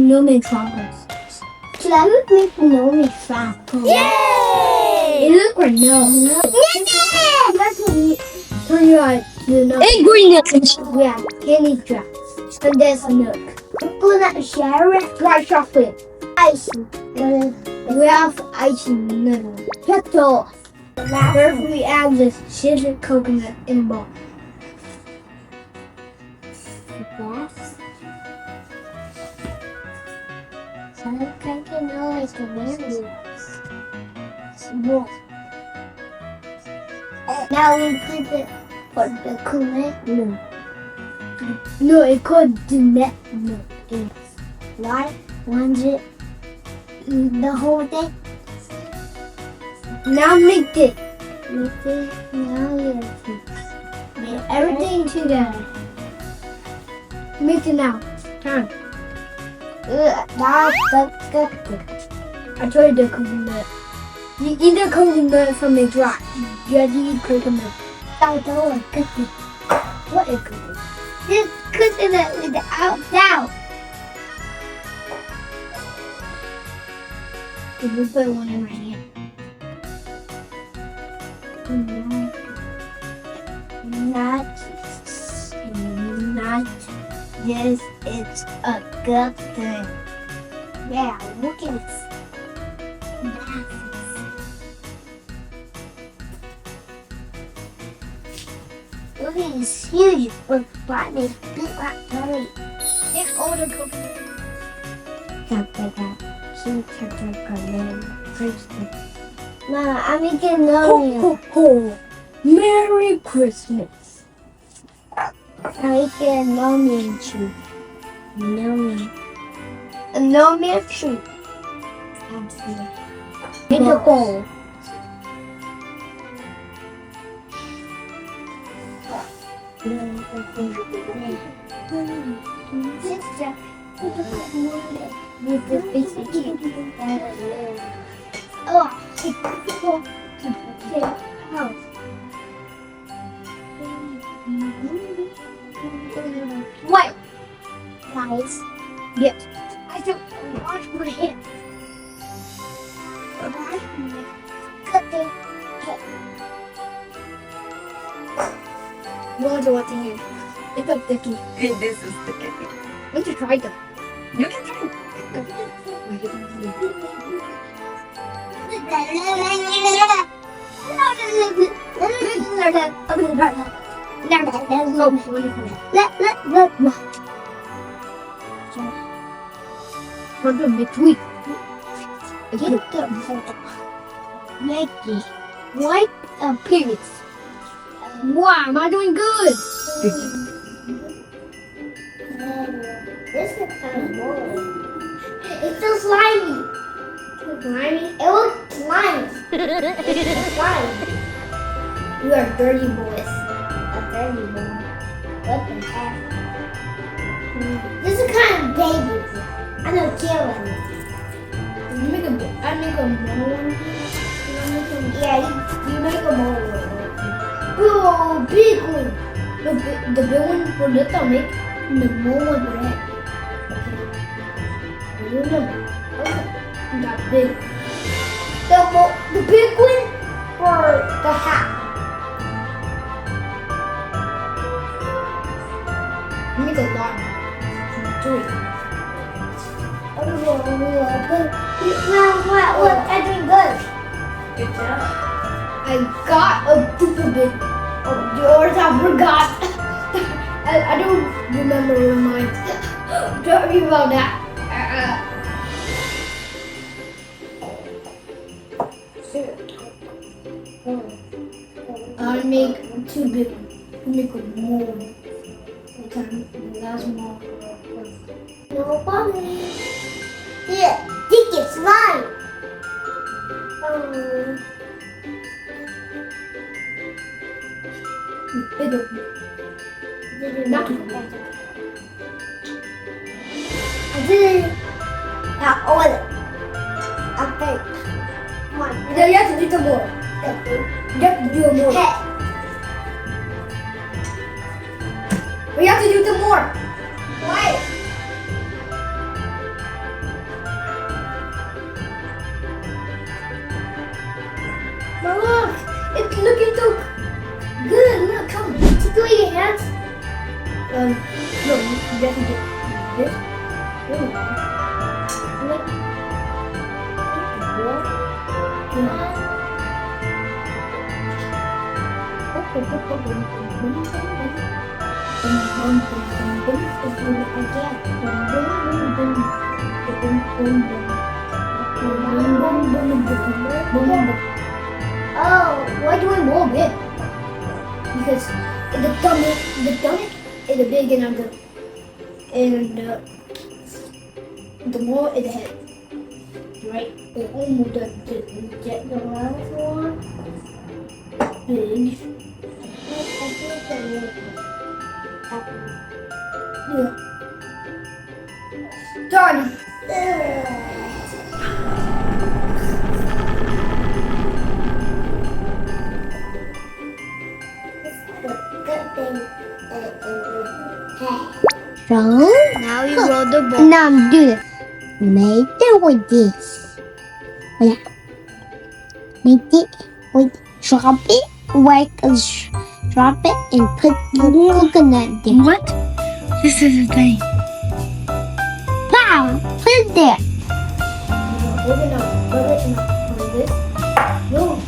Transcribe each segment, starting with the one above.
Snowman Truffles. So let me make Snowman Truffles. Yay! It looks like no. That's what we turn your eyes to the Ingredients. Yeah, candy drops. Condensed milk. Coconut sherry. Dry chocolate. Icing. We have icing middle. Pretzel. First we add the sifted coconut in bowl. Now we put the coconut milk. No, it could do net milk. Why? Want it the whole thing? Now mix it. Mix it. Now you mix everything together. Mix it now. Turn. Now that's good. I tried the coconut. You eat the coconut from the dry. You have to eat coconut. What is coconut? This coconut with the outside. You will put one in my hand. Not yes, it's a good thing. Yeah, look at it. Look at this huge body, big black belly. It's all the coconut. Can't take out. Mama, I'm making onion. Ho, ho, ho. Merry Christmas. I'm making onion tree. An onion tree. In the bowl. With the basic chicken. Oh, what? Guys, yes. I don't wash my hands. Cooking. What's in here? It's a sticky. This is the cake. I want to try them. You can try. Put them between. Nike. White appearance. Wow, am I doing good? This is kind of boring. It's so slimy. Slimy? It looks slimy. It's slimy. You are dirty boys. A dirty boy. What the heck? This is kind of baby. I don't care what it is. You make I make a mold. Yeah, you make a mold. Oh, big one. The big one for the stomach. The mold was red. Remember, that big. The big one for the hat. Make a lot. Three. Look, I did good. Good job. I got a super big. Oh, yours I forgot. I don't remember mine. Sorry about that. I make too big. Make a mold. That's more. No problem. Here, think it's mine. Not I did not order. Okay. Come on. You have to do some more. You have to do more. Hey. We have to do some more. Why? You have to get this. Really? Like, oh, why do I mold it? Because the stomach is the big and the more is the head, right? The almost the last one big. Yeah. Done. So Now you roll the ball. now do it. Make it with this. Yeah. Make it with drop it like drop it and put the coconut there. What? This is a thing. Wow! Put it there. Open up. Put it on this. No.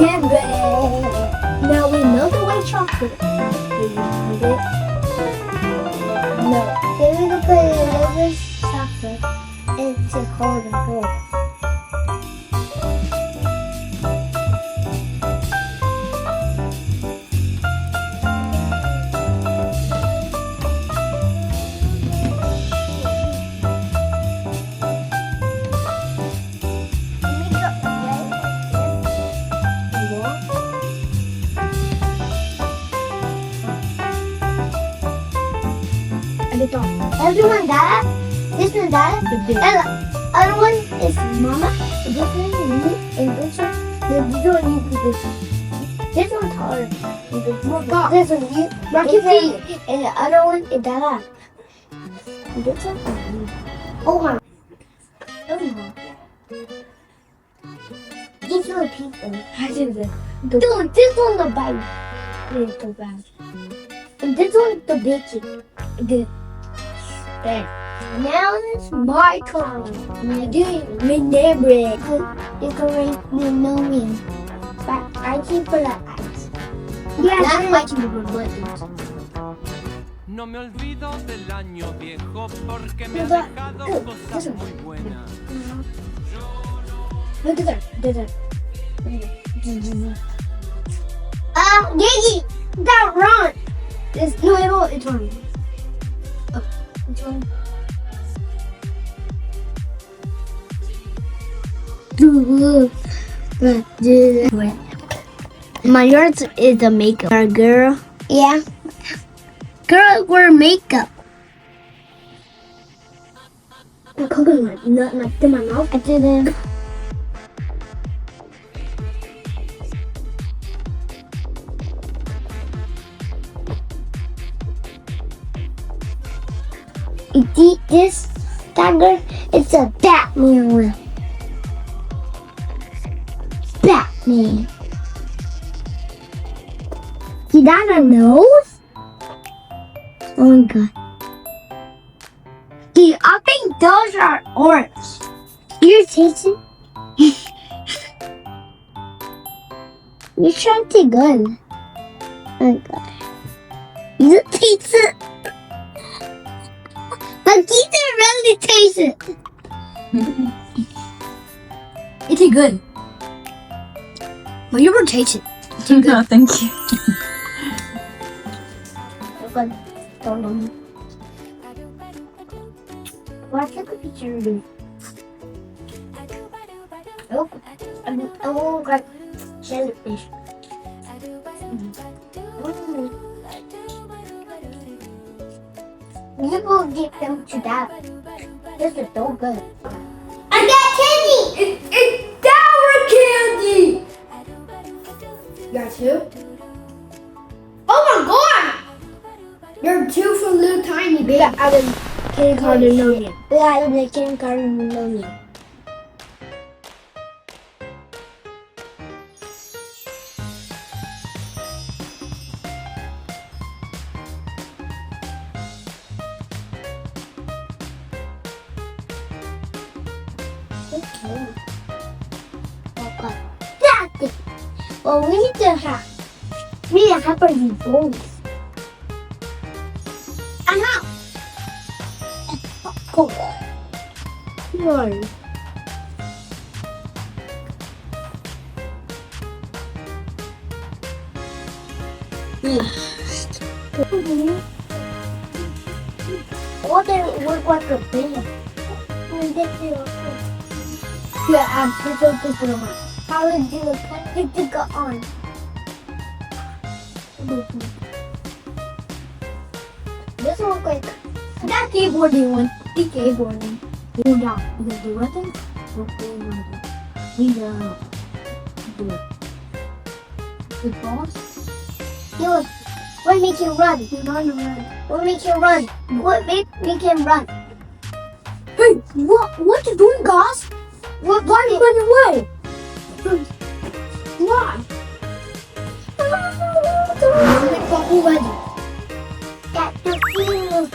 Yeah, but now we melt the white chocolate. No. Then we can put a little bit of chocolate into hold and hold. Everyone that, this one that, and the other one is mama, this one is me, and this one you do this. This one's taller. This one you, and the other one is Dada. This one is me. Oh my. These are the people. Dude, this one's the bite. It's so bad. And this one's the baking. There. Now it's my turn. I'm doing remember. Decorate the snowman. But I keep for the ice. Yeah, that's my buttons. No me olvido del año viejo porque me ha dejado cosas muy buenas. Look at that. Gigi, that wrong. It's wrong. Which one? My yours is the makeup. Our girl. Yeah. Girl, wear makeup. Coconut, not in my mouth. I didn't. This dagger, it's a Batman one. Batman. See that a nose? Oh my god. See, I think those are orange. You're tasting? You're trying to good. Oh god. You taste it. But Keith really taste it. It's good. But you were taste it. It's good. No, thank you. Watch the picture. Oh, oh, got jellyfish. You will get them to that. This is so good. I got candy. It's sour candy. You got two? Oh my god! You're two from Little Tiny, baby. Yeah, I didn't condensed. Yeah, I didn't condensed. Okay. Okay. That's it. Well, we need to have these bowls. And now. Cool. No. What did it look like a baby? Yeah, I'm pretzel picking on. How did you pick it on? This one look like that keyboarding one. The keyboarding. Go down. You can do nothing. We do it. The boss. Yo, what make you run? What make you run? What make him run? Hey, what you doing, guys? Why are you running away? Why? Got the feel.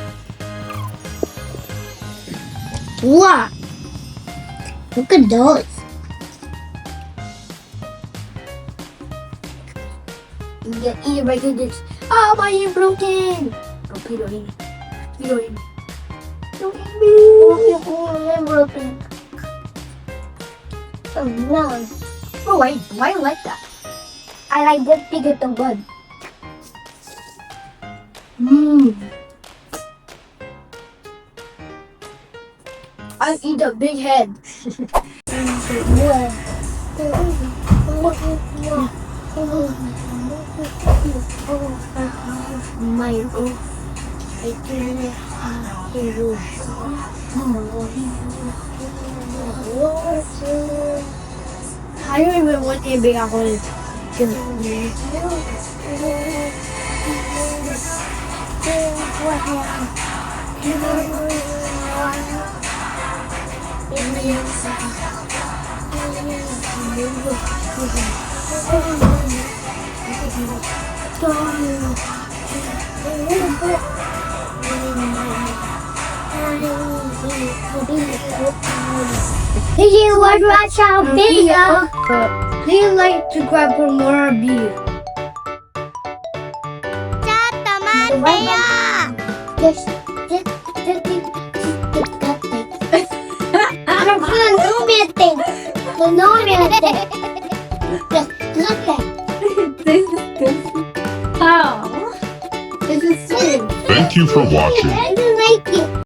What? Look at those. You get eaten by goodness. Oh, my ear broken. Oh, Peter, eat it. Peter, eat it. Don't eat me. Oh, I'm broken. Oh no. Oh wait, why you like that? I like this bigger than one. I eat a big head. I don't even want to be a whole. Did you watch our video? Do you like to grab for more beer? Just the snowman thing. Just look at. This is good. How? This is sweet. Thank you for watching.